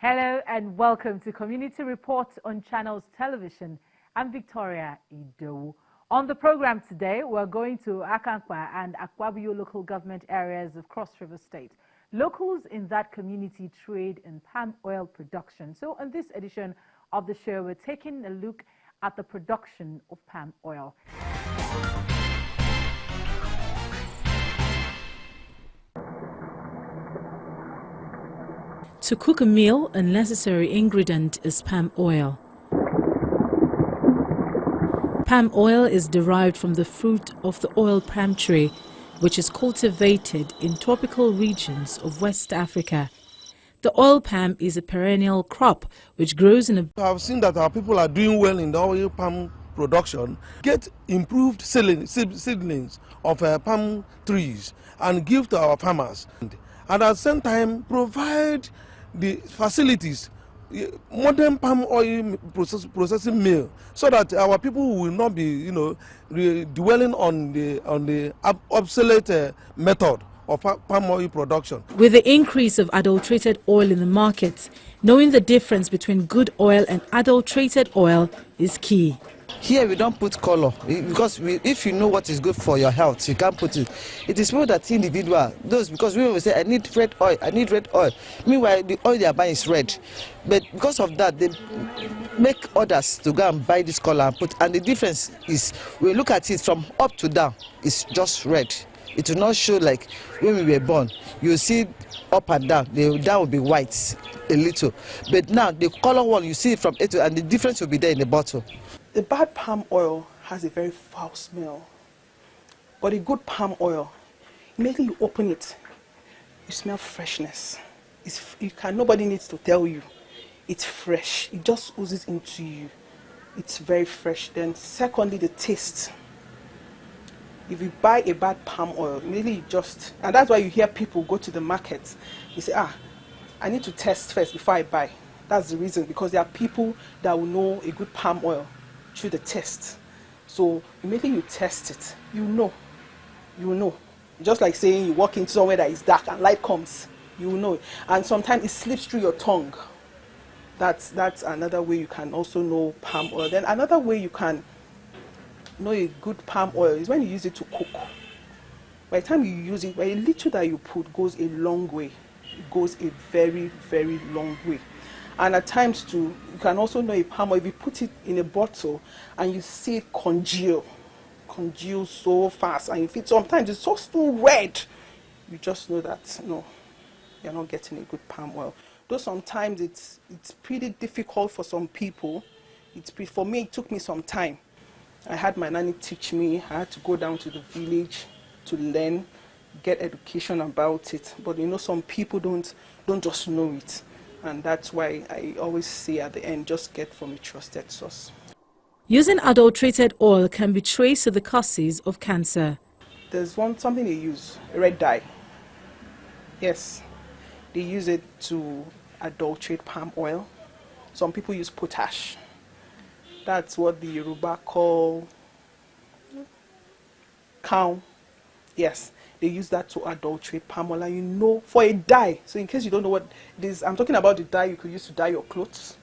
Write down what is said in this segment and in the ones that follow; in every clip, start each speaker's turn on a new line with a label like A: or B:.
A: Hello and welcome to Community Reports on Channels Television. I'm Victoria Ido. On the program today, we're going to Akamkpa and Akwabiyo local government areas of Cross River State. Locals in that community trade in palm oil production. So on this edition of the show, we're taking a look at the production of palm oil. To cook a meal, a necessary ingredient is palm oil. Palm oil is derived from the fruit of the oil palm tree, which is cultivated in tropical regions of West Africa. The oil palm is a perennial crop which grows in a...
B: I've seen that our people are doing well in the oil palm production, get improved seedlings of palm trees and give to our farmers. And at the same time, provide the facilities, modern palm oil processing mill, so that our people will not be, dwelling on the obsolete method of palm oil production.
A: With the increase of adulterated oil in the market, knowing the difference between good oil and adulterated oil is key.
C: Here we don't put color because if you know what is good for your health, you can't put it. It is more that individual. Those because we always say I need red oil, I need red oil. Meanwhile, the oil they are buying is red, but because of that, they make others to go and buy this color and put. And the difference is we look at it from up to down. It's just red. It will not show like when we were born. You see up and down. The down will be white a little, but now the color one you see it from A to, and the difference will be there in the bottle.
D: The bad palm oil has a very foul smell, but a good palm oil, immediately you open it, you smell freshness. Nobody needs to tell you, it's fresh. It just oozes into you. It's very fresh. Then secondly, the taste. If you buy a bad palm oil, immediately you just, and that's why you hear people go to the market, you say, I need to test first before I buy. That's the reason, because there are people that will know a good palm oil through the test. So immediately you test it, you know. Just like saying you walk into somewhere that is dark and light comes, you know. And sometimes it slips through your tongue. That's another way you can also know palm oil. Then another way you can know a good palm oil is when you use it to cook. By the time you use it, a little that you put goes a long way. It goes a very, very long way. And at times too, you can also know a palm oil if you put it in a bottle and you see it congeal so fast, and if it sometimes it's so still red, you just know that no, you're not getting a good palm oil. Though sometimes it's pretty difficult for some people. For me, it took me some time. I had my nanny teach me. I had to go down to the village to learn, get education about it. But some people don't just know it. And that's why I always say at the end, just get from a trusted source.
A: Using adulterated oil can be traced to the causes of cancer.
D: There's something they use, red dye. Yes, they use it to adulterate palm oil. Some people use potash. That's what the Yoruba call cow. Yes. They use that to adulterate palm oil, and for a dye. So in case you don't know what it is, I'm talking about the dye you could use to dye your clothes,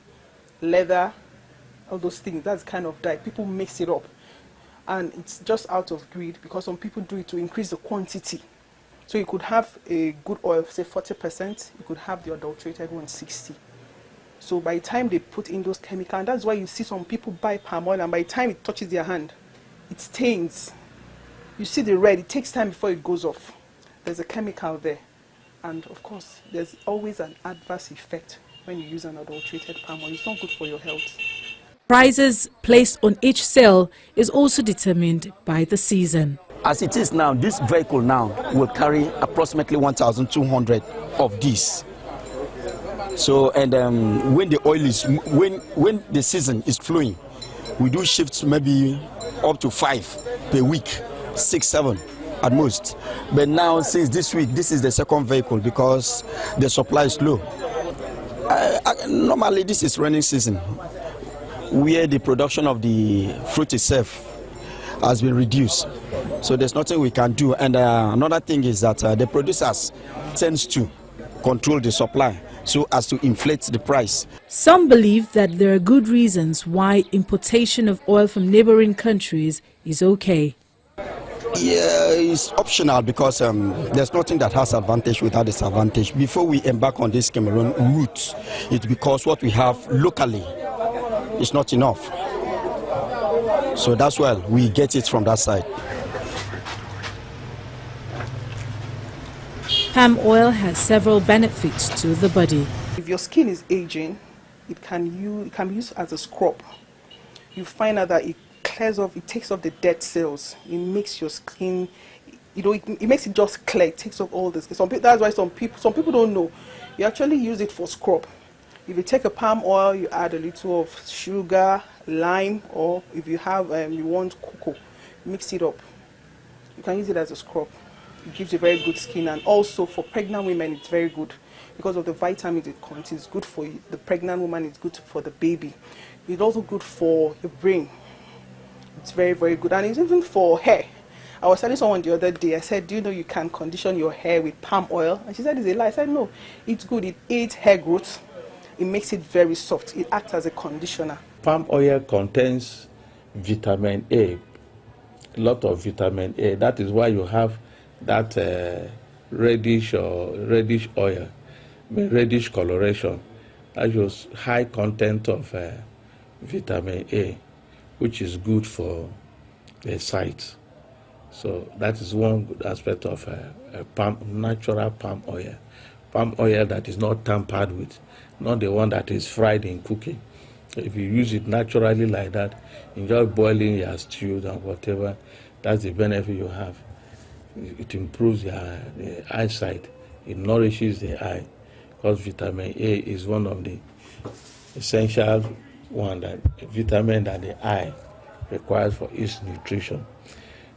D: leather, all those things. That's the kind of dye. People mix it up. And it's just out of greed, because some people do it to increase the quantity. So you could have a good oil, say 40%, you could have the adulterated one 60%. So by the time they put in those chemicals, and that's why you see some people buy palm oil, and by the time it touches their hand, it stains. You see the red, it takes time before it goes off. There's a chemical there. And of course, there's always an adverse effect when you use an adulterated palm oil. It's not good for your health.
A: Prices placed on each sale is also determined by the season.
E: As it is now, this vehicle now will carry approximately 1,200 of these. So, and when the oil is, when the season is flowing, we do shifts maybe up to 5 per week. 6, 7 at most. But now, since this week, this is the second vehicle because the supply is low. Normally, this is rainy season where the production of the fruit itself has been reduced. So there's nothing we can do. And another thing is that the producers tends to control the supply. so as to inflate the price.
A: Some believe that there are good reasons why importation of oil from neighboring countries is okay.
E: Yeah, it's optional because there's nothing that has advantage without disadvantage. Before we embark on this Cameroon route, it's because what we have locally is not enough. So that's why we get it from that side.
A: Palm oil has several benefits to the body.
D: If your skin is aging, it can be used as a scrub. You find out that it clears off, it takes off the dead cells. It makes your skin, it makes it just clear. It takes off all this. That's why some people don't know. You actually use it for scrub. If you take a palm oil, you add a little of sugar, lime, or if you have you want cocoa, mix it up. You can use it as a scrub. It gives you very good skin, and also for pregnant women, it's very good because of the vitamins it contains. It's good for the pregnant woman. It's good for the baby. It's also good for your brain. It's very, very good, and it's even for hair. I was telling someone the other day, I said, do you know you can condition your hair with palm oil? And she said, it's a lie. I said, no, it's good. It aids hair growth. It makes it very soft. It acts as a conditioner.
F: Palm oil contains vitamin A, a lot of vitamin A. That is why you have that reddish oil, reddish coloration. That shows high content of vitamin A, which is good for the sight. So that is one good aspect of natural palm oil. Palm oil that is not tampered with, not the one that is fried in cooking. If you use it naturally like that, in just boiling your stew and whatever, that's the benefit you have. It improves your eyesight. It nourishes the eye, because vitamin A is one of the essential vitamin that the eye requires for its nutrition.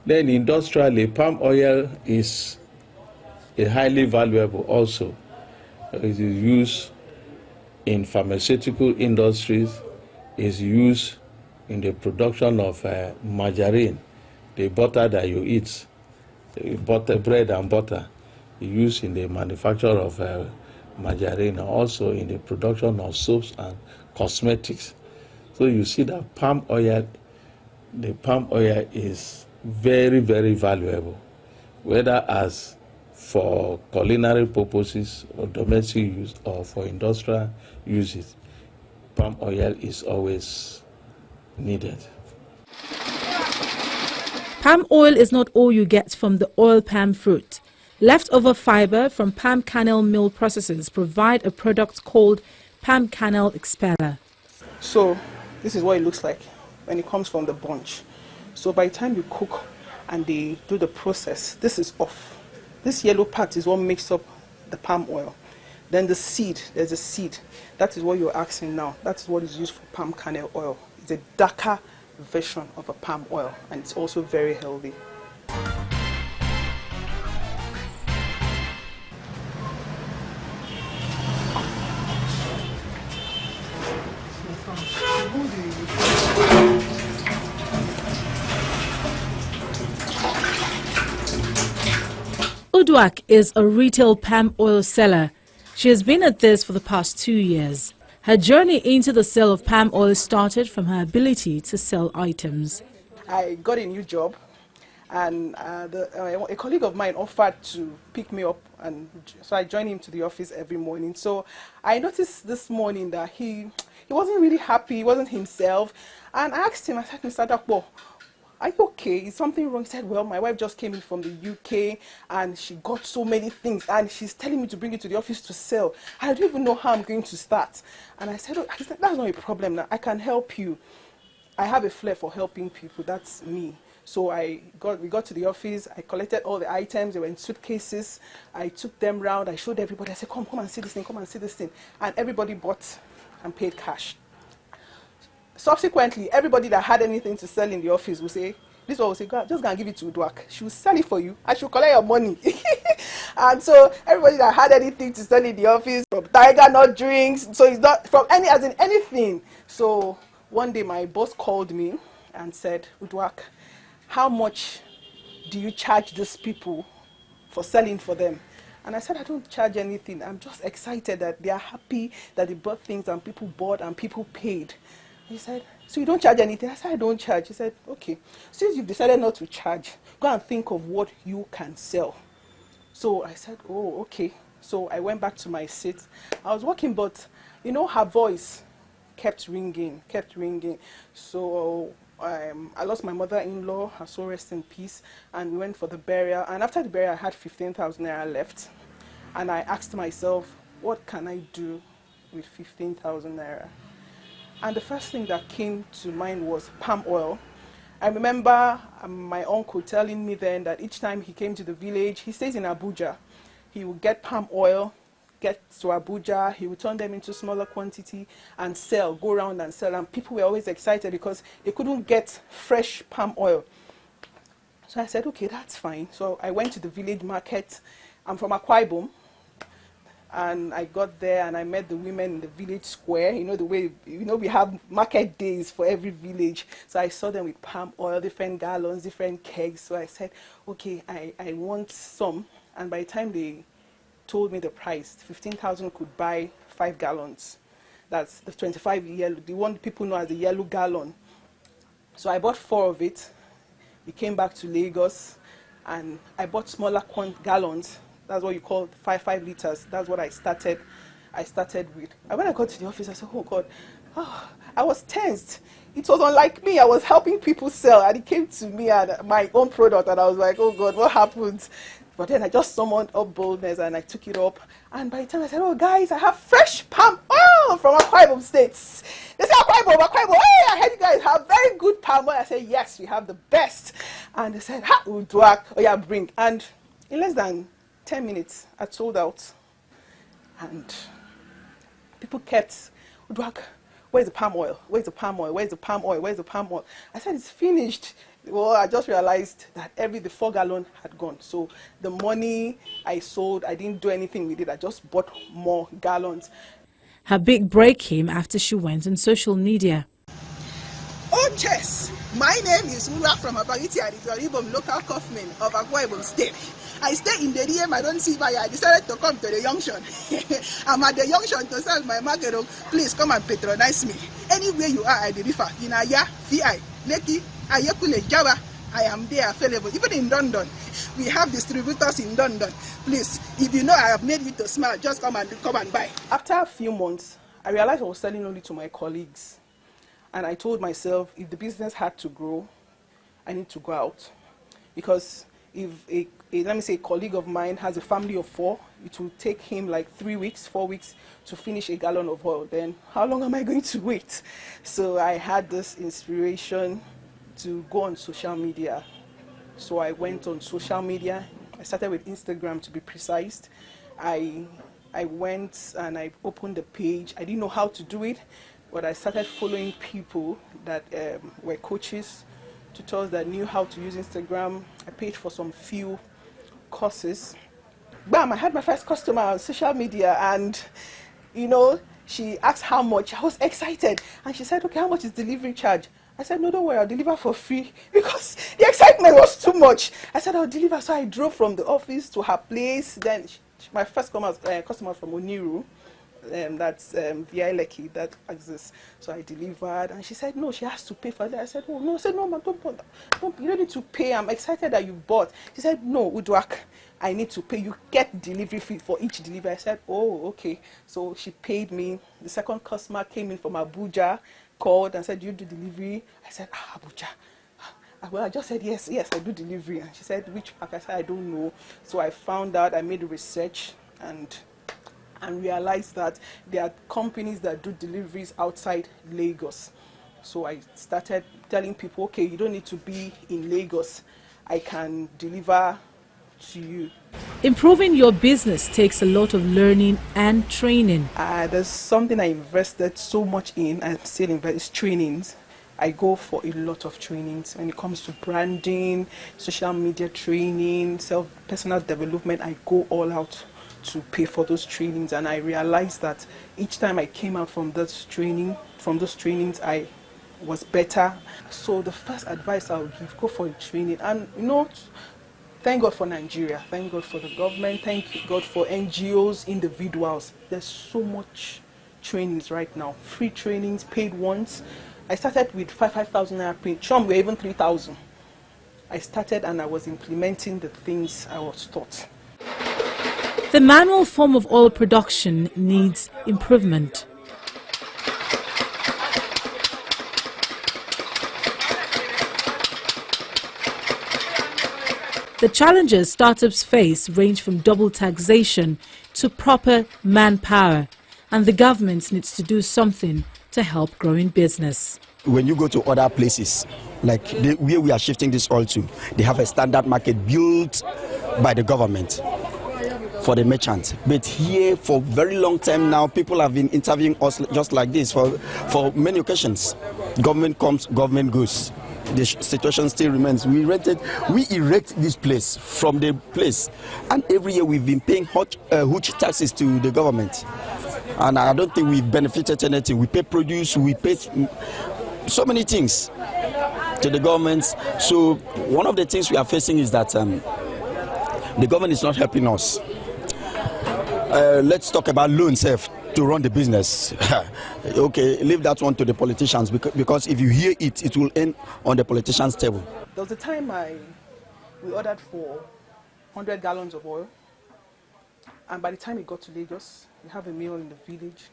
F: Then industrially, palm oil is a highly valuable also. It is used in pharmaceutical industries, is used in the production of margarine, the butter that you eat, butter, bread and butter, used in the manufacture of margarine, and also in the production of soaps and cosmetics. So you see that the palm oil is very, very valuable, whether as for culinary purposes or domestic use or for industrial uses. Palm oil is always needed.
A: Palm oil is not all you get from the oil palm fruit. Leftover fiber from palm kernel mill processes provide a product called palm kernel expeller.
D: So this is what it looks like when it comes from the bunch. So by the time you cook and they do the process, this is off. This yellow part is what makes up the palm oil. Then the seed, there's a seed. That is what you're asking now. That is what is used for palm kernel oil. It's a darker version of a palm oil, and it's also very healthy.
A: Uduak is a retail palm oil seller. She has been at this for the past 2 years. Her journey into the sale of palm oil started from her ability to sell items.
D: I got a new job, and a colleague of mine offered to pick me up, and so I joined him to the office every morning. So I noticed this morning that he wasn't really happy, he wasn't himself, and I asked him, I said, Mr. Akamkpa, are you okay? Is something wrong? He said, well, my wife just came in from the UK and she got so many things and she's telling me to bring it to the office to sell. I don't even know how I'm going to start. And I said, that's not a problem now. I can help you. I have a flair for helping people. That's me. So we got to the office. I collected all the items. They were in suitcases. I took them round. I showed everybody. I said, come and see this thing. Come and see this thing. And everybody bought and paid cash. Subsequently, everybody that had anything to sell in the office will say, this one will say, just go and give it to Uduak. She will sell it for you and she will collect your money. And so everybody that had anything to sell in the office, from Tiger Nut drinks, so it's not from anything. So one day my boss called me and said, Uduak, how much do you charge these people for selling for them? And I said, I don't charge anything. I'm just excited that they are happy that they bought things and people bought and people paid. He said, so you don't charge anything? I said, I don't charge. He said, okay, since you've decided not to charge, go and think of what you can sell. So I said, oh, okay. So I went back to my seat. I was walking, but, you know, her voice kept ringing. So I lost my mother-in-law, her soul rest in peace, and we went for the burial. And after the burial, I had 15,000 naira left. And I asked myself, what can I do with 15,000 naira? And the first thing that came to mind was palm oil. I remember my uncle telling me then that each time he came to the village, he stays in Abuja, he would get palm oil, get to Abuja, he would turn them into smaller quantity and sell, go around and sell. And people were always excited because they couldn't get fresh palm oil. So I said, okay, that's fine. So I went to the village market. I'm from Akwa Ibom. And I got there and I met the women in the village square. You know, the way, you know, we have market days for every village. So I saw them with palm oil, different gallons, different kegs. So I said, okay, I want some. And by the time they told me the price, 15,000 could buy 5 gallons. That's the 25 yellow, the one people know as the yellow gallon. So I bought 4 of it. We came back to Lagos and I bought smaller gallons. That's what you call 5 liters. That's what I started with. And when I got to the office, I said, oh God, I was tensed. It was unlike me. I was helping people sell, and it came to me and my own product, and I was like, oh God, what happened? But then I just summoned up boldness, and I took it up. And by the time I said, oh guys, I have fresh palm oil from Akwa Ibom states. They said, Akwa Ibom, hey, I heard you guys have very good palm oil. I said, yes, we have the best. And they said, ha, Uduak, oh yeah, bring. And in less than 10 minutes, I sold out. And people kept, Uduak, where's the palm oil? Where's the palm oil? Where's the palm oil? Where's the palm oil? I said, it's finished. Well, I just realized that the 4 gallon had gone. So the money I sold, I didn't do anything with it. I just bought more gallons.
A: Her big break came after she went on social media.
D: Oh, yes. My name is Ura from Abagiti and the Ibom local government of Akwa Ibom State. I stay in the DM, I don't see why I decided to come to the junction. I'm at the junction to sell my market. Please come and patronize me. Anywhere you are, I deliver. In Aya, VI, Lekki, Ayakule, Java, I am there available. Even in London, we have distributors in London. Please, if you know I have made you to smile, just come and buy. After a few months, I realized I was selling only to my colleagues. And I told myself, if the business had to grow, I need to go out. Because if let me say, a colleague of mine has a family of 4, it will take him like 3 weeks, 4 weeks to finish a gallon of oil. Then how long am I going to wait? So I had this inspiration to go on social media. So I went on social media. I started with Instagram, to be precise. I went and I opened the page. I didn't know how to do it, but I started following people that were coaches, tutors that knew how to use Instagram. I paid for some few courses. Bam, I had my first customer on social media, and you know, she asked how much. I was excited, and she said, okay, how much is delivery charge? I said, no, don't worry, I'll deliver for free, because the excitement was too much. I said, I'll deliver. So I drove from the office to her place. Then my first customer from Oniru, that's VI Lekki, that exists. So I delivered, and she said, no, she has to pay for that. I said, oh, no. I said, no, man, you don't need to pay. I'm excited that you bought. She said, no, Uduak, I need to pay. You get delivery fee for each delivery. I said, oh, okay. So she paid me. The second customer came in from Abuja, called and said, do you do delivery? I said, Abuja. Well, I just said, yes, I do delivery. And she said, which park? I said, I don't know. So I found out, I made research, and realized that there are companies that do deliveries outside Lagos. So I started telling people, okay, you don't need to be in Lagos. I can deliver to you.
A: Improving your business takes a lot of learning and training.
D: There's something I invested so much in, and still invest, trainings. I go for a lot of trainings when it comes to branding, social media training, personal development. I go all out to pay for those trainings, and I realized that each time I came out from those trainings, I was better. So the first advice I would give, go for a training. And you know, Thank God for Nigeria. Thank God for the government. Thank God for NGOs, individuals. There's so much trainings right now. Free trainings, paid ones. I started with 5,000 naira paid. Some were even 3,000. I started and I was implementing the things I was taught.
A: The manual form of oil production needs improvement. The challenges startups face range from double taxation to proper manpower, and the government needs to do something to help growing business.
E: When you go to other places, like where we are shifting this oil to, they have a standard market built by the government for the merchants. But here, for a very long time now, people have been interviewing us just like this for many occasions. Government comes, government goes. The situation still remains. We erect this place from the place, and every year we've been paying huge taxes to the government, and I don't think we've benefited anything. We pay produce, we pay so many things to the government. So one of the things we are facing is that the government is not helping us. Let's talk about loans to run the business. Okay, leave that one to the politicians, because if you hear it, it will end on the politicians' table.
D: There was a time we ordered for 100 gallons of oil, and by the time it got to Lagos, we have a mill in the village,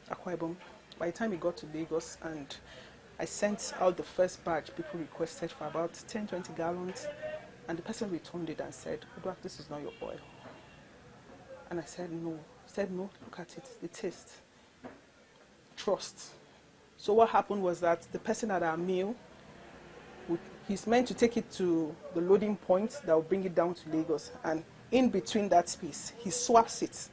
D: Akwa Ibom. By the time it got to Lagos, and I sent out the first batch, people requested for about 10-20 gallons, and the person returned it and said, "Udwak, this is not your oil." And I said, "No." He said, "No, look at it, the taste." Trust. So what happened was that the person at our mill, he's meant to take it to the loading point that will bring it down to Lagos, and in between that space, he swaps it.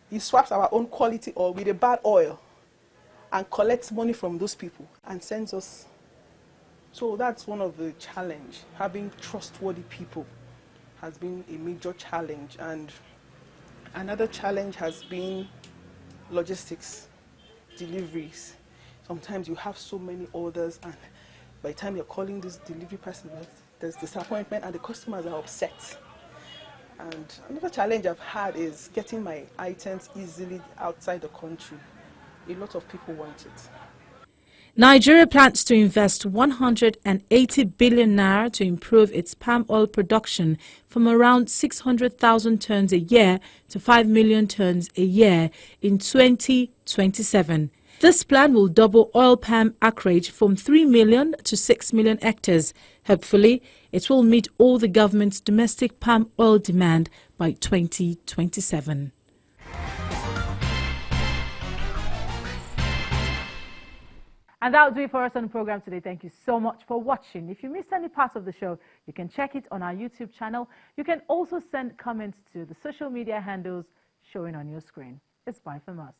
D: He swaps our own quality oil with a bad oil and collects money from those people and sends us. So that's one of the challenge. Having trustworthy people has been a major challenge, and another challenge has been logistics, deliveries. Sometimes you have so many orders, and by the time you're calling this delivery person, there's disappointment and the customers are upset. And another challenge I've had is getting my items easily outside the country. A lot of people want it.
A: Nigeria plans to invest 180 billion naira to improve its palm oil production from around 600,000 tons a year to 5 million tons a year in 2027. This plan will double oil palm acreage from 3 million to 6 million hectares. Hopefully, it will meet all the government's domestic palm oil demand by 2027. And that will do it for us on the program today. Thank you so much for watching. If you missed any part of the show, you can check it on our YouTube channel. You can also send comments to the social media handles showing on your screen. It's bye from us.